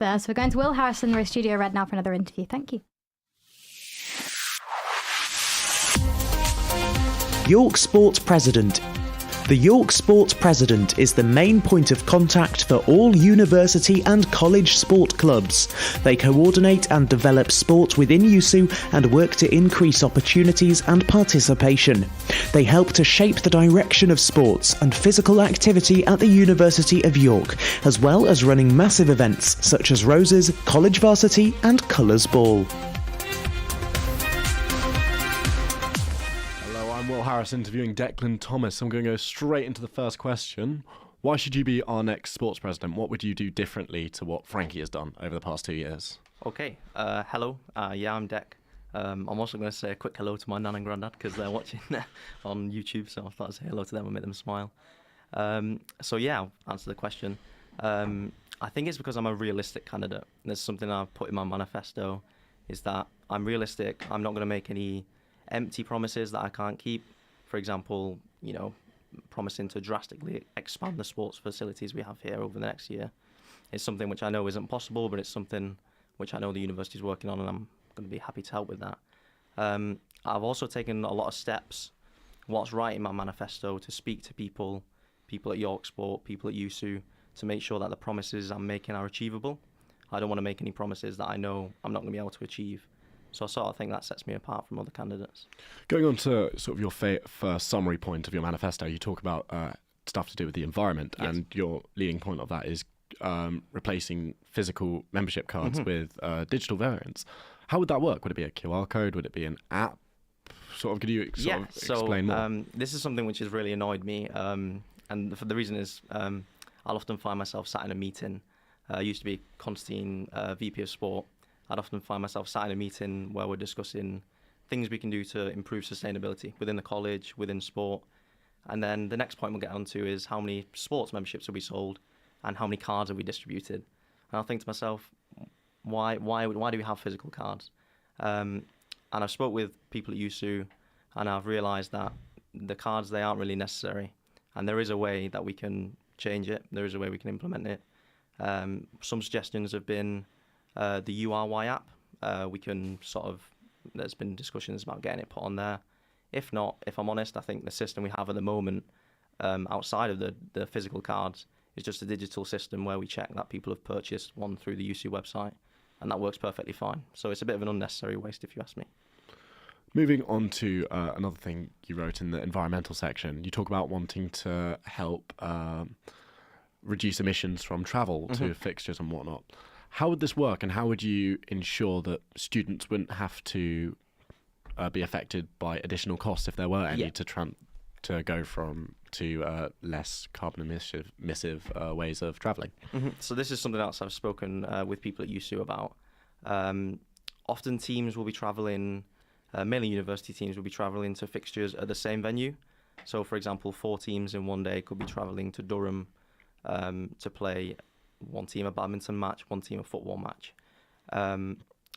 there. So we're going to Will Harrison, we're Studio Red now for another interview. Thank you. York Sport President. The York Sport President is the main point of contact for all university and college sport clubs. They coordinate and develop sport within USU and work to increase opportunities and participation. They help to shape the direction of sports and physical activity at the University of York, as well as running massive events such as Roses, College Varsity and Colours Ball. Will Harris interviewing Declan Thomas. I'm going to go straight into the first question. Why should you be our next sports president? What would you do differently to what Frankie has done over the past 2 years? Okay, hello. Yeah, I'm Dec. I'm also going to say a quick hello to my nan and granddad because they're watching on YouTube, so I thought I'd say hello to them and make them smile. So yeah, I'll answer the question. I think it's because I'm a realistic candidate. There's something I've put in my manifesto, is that I'm realistic. I'm not going to make any empty promises that I can't keep. For example, promising to drastically expand the sports facilities we have here over the next year. It's something which I know isn't possible, but it's something which I know the university is working on, and I'm going to be happy to help with that. I've also taken a lot of steps, what's right in my manifesto, to speak to people at York Sport, people at USU, to make sure that the promises I'm making are achievable. I don't want to make any promises that I know I'm not going to be able to achieve. So I sort of think that sets me apart from other candidates. Going on to sort of your first summary point of your manifesto, you talk about stuff to do with the environment, yes. And your leading point of that is replacing physical membership cards with digital variants. How would that work? Would it be a QR code? Would it be an app? Could you explain more? This is something which has really annoyed me, and the reason is I'll often find myself sat in a meeting. I used to be Constantine, VP of Sport. I'd often find myself sat in a meeting where we're discussing things we can do to improve sustainability within the college, within sport. And then the next point we'll get onto is how many sports memberships have we sold and how many cards have we distributed. And I'll think to myself, why do we have physical cards? And I've spoke with people at USU, and I've realised that the cards, they aren't really necessary. And there is a way that we can change it. There is a way we can implement it. Some suggestions have been the URY app. There's been discussions about getting it put on there. If not, if I'm honest, I think the system we have at the moment, outside of the physical cards, is just a digital system where we check that people have purchased one through the USU website, and that works perfectly fine. So it's a bit of an unnecessary waste, if you ask me. Moving on to another thing you wrote in the environmental section, you talk about wanting to help reduce emissions from travel to fixtures and whatnot. How would this work, and how would you ensure that students wouldn't have to be affected by additional costs, if there were any, to go to less carbon emissive ways of travelling? So this is something else I've spoken with people at USU about. Often teams will be travelling, mainly university teams will be travelling to fixtures at the same venue. So, for example, 4 teams in one day could be travelling to Durham to play one team a badminton match, one team a football match.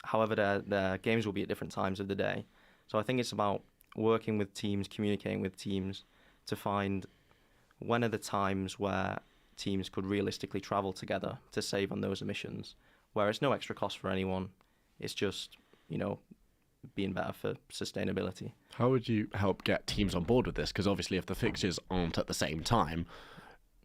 However, their games will be at different times of the day. So I think it's about working with teams, communicating with teams to find when are the times where teams could realistically travel together to save on those emissions, where it's no extra cost for anyone. It's just, being better for sustainability. How would you help get teams on board with this? Because obviously if the fixtures aren't at the same time,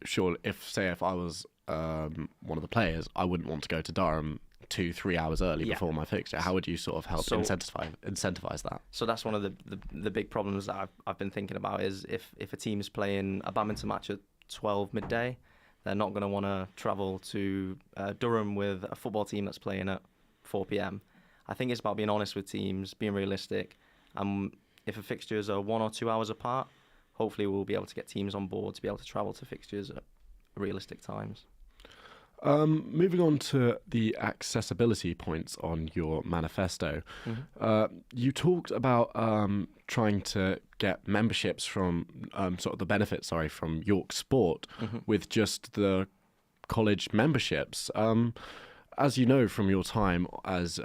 sure, if I was one of the players, I wouldn't want to go to Durham 2-3 hours early before my fixture. How would you sort of help incentivize that? So that's one of the big problems that I've been thinking about is if a team is playing a badminton match at 12 midday, they're not going to want to travel to Durham with a football team that's playing at 4 p.m. I think it's about being honest with teams, being realistic. If a fixtures are 1 or 2 hours apart, hopefully we'll be able to get teams on board to be able to travel to fixtures at realistic times. Moving on to the accessibility points on your manifesto, you talked about trying to get memberships from the benefits, from York Sport with just the college memberships. As you know from your time as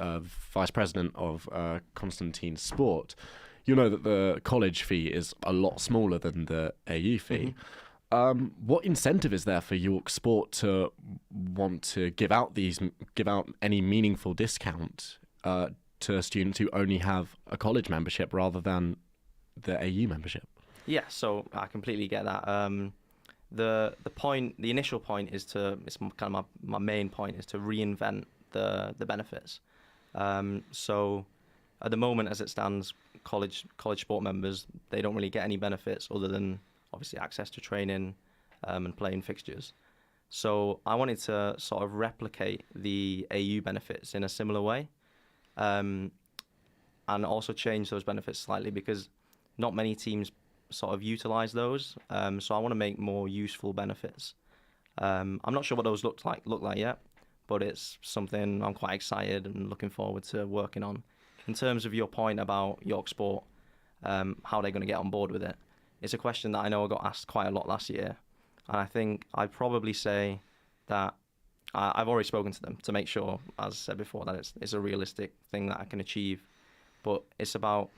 Vice President of Constantine Sport, you know that the college fee is a lot smaller than the AU fee. what incentive is there for York Sport to want to give out any meaningful discount to students who only have a college membership rather than the AU membership? Yeah, so I completely get that. The initial point is it's kind of my main point is to reinvent the benefits. So at the moment, as it stands, college sport members, they don't really get any benefits other than obviously access to training and playing fixtures. So I wanted to sort of replicate the AU benefits in a similar way, and also change those benefits slightly because not many teams sort of utilize those. So I want to make more useful benefits. I'm not sure what those look like yet, but it's something I'm quite excited and looking forward to working on. In terms of your point about York Sport, how they're going to get on board with it, it's a question that I know I got asked quite a lot last year. And I think I'd probably say that I've already spoken to them to make sure, as I said before, that it's a realistic thing that I can achieve. But it's about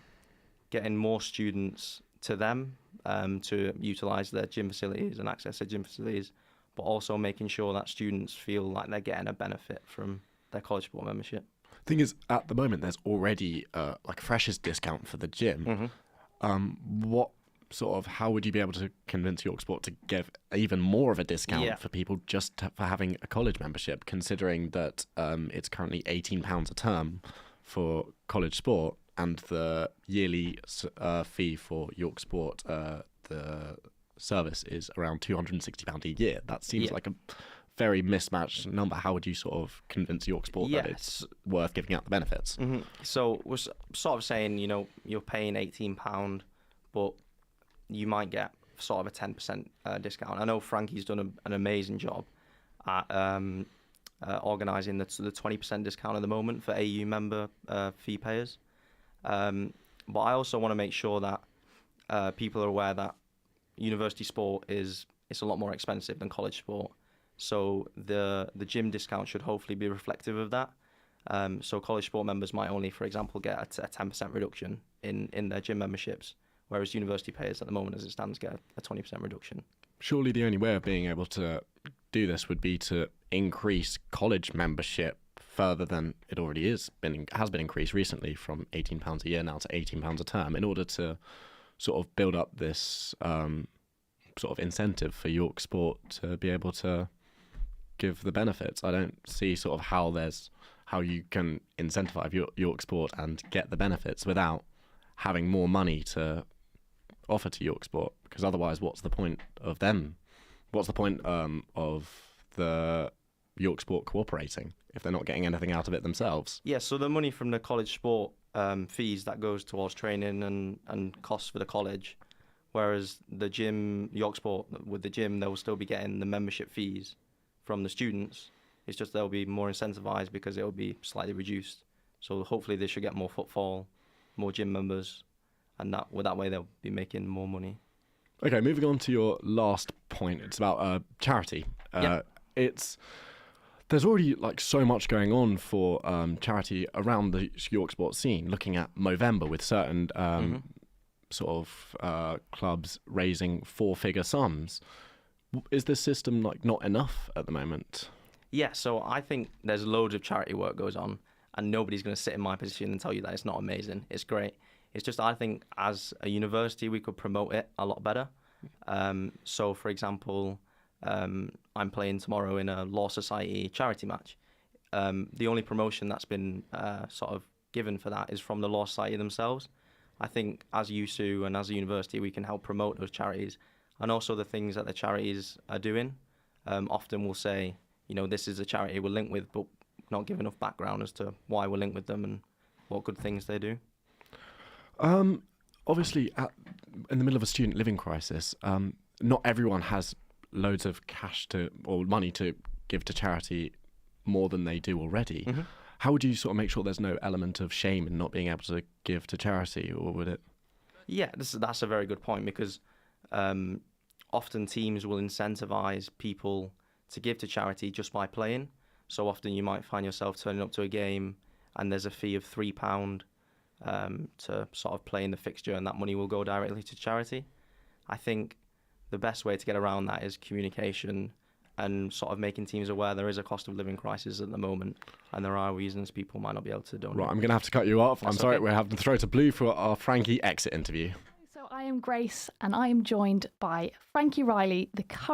getting more students to them to utilise their gym facilities and access their gym facilities, but also making sure that students feel like they're getting a benefit from their college sport membership. Thing is, at the moment, there's already like a freshers discount for the gym. How would you be able to convince York Sport to give even more of a discount for people just for having a college membership, considering that it's currently £18 a term for college sport, and the yearly fee for York Sport, the service, is around £260 a year? That seems like a very mismatched number. How would you sort of convince York Sport that it's worth giving out the benefits? So we're sort of saying, you're paying £18, but you might get sort of a 10% discount. I know Frankie's done an amazing job at organising the 20% discount at the moment for AU member fee payers. But I also want to make sure that people are aware that university sport it's a lot more expensive than college sport. So the gym discount should hopefully be reflective of that. So college sport members might only, for example, get a 10% reduction in their gym memberships, whereas university payers at the moment, as it stands, get a 20% reduction. Surely the only way of being able to do this would be to increase college membership further than it already has been increased recently from £18 a year now to £18 a term, in order to sort of build up this sort of incentive for York Sport to be able to give the benefits. I don't see sort of how you can incentivize York Sport and get the benefits without having more money to offer to York Sport, because otherwise what's the point of them? What's the point of the York Sport cooperating if they're not getting anything out of it themselves? Yeah, so the money from the college sport fees, that goes towards training and costs for the college, whereas the gym, York Sport, with the gym, they'll still be getting the membership fees from the students. It's just they'll be more incentivized because it'll be slightly reduced. So hopefully they should get more footfall, more gym members, and that way they'll be making more money. Okay, moving on to your last point. It's about charity. There's already like so much going on for charity around the York Sport scene. Looking at Movember with certain sort of clubs raising four-figure sums. Is this system like not enough at the moment? Yeah, so I think there's loads of charity work goes on, and nobody's going to sit in my position and tell you that it's not amazing. It's great. It's just I think as a university we could promote it a lot better. So, for example, I'm playing tomorrow in a Law Society charity match. The only promotion that's been sort of given for that is from the Law Society themselves. I think as USU and as a university we can help promote those charities, and also the things that the charities are doing. Often we'll say, this is a charity we're linked with, but not give enough background as to why we're linked with them and what good things they do. Obviously, in the middle of a student living crisis, not everyone has loads of cash or money to give to charity more than they do already. How would you sort of make sure there's no element of shame in not being able to give to charity, or would it? Yeah, that's a very good point, because often teams will incentivize people to give to charity just by playing. So often you might find yourself turning up to a game and there's a fee of £3 to sort of play in the fixture, and that money will go directly to charity. I think the best way to get around that is communication and sort of making teams aware there is a cost of living crisis at the moment, and there are reasons people might not be able to donate. Right, I'm going to have to cut you off. I'm sorry, okay. we have to throw to Blue for our Frankie exit interview. So I am Grace, and I am joined by Frankie Riley, the current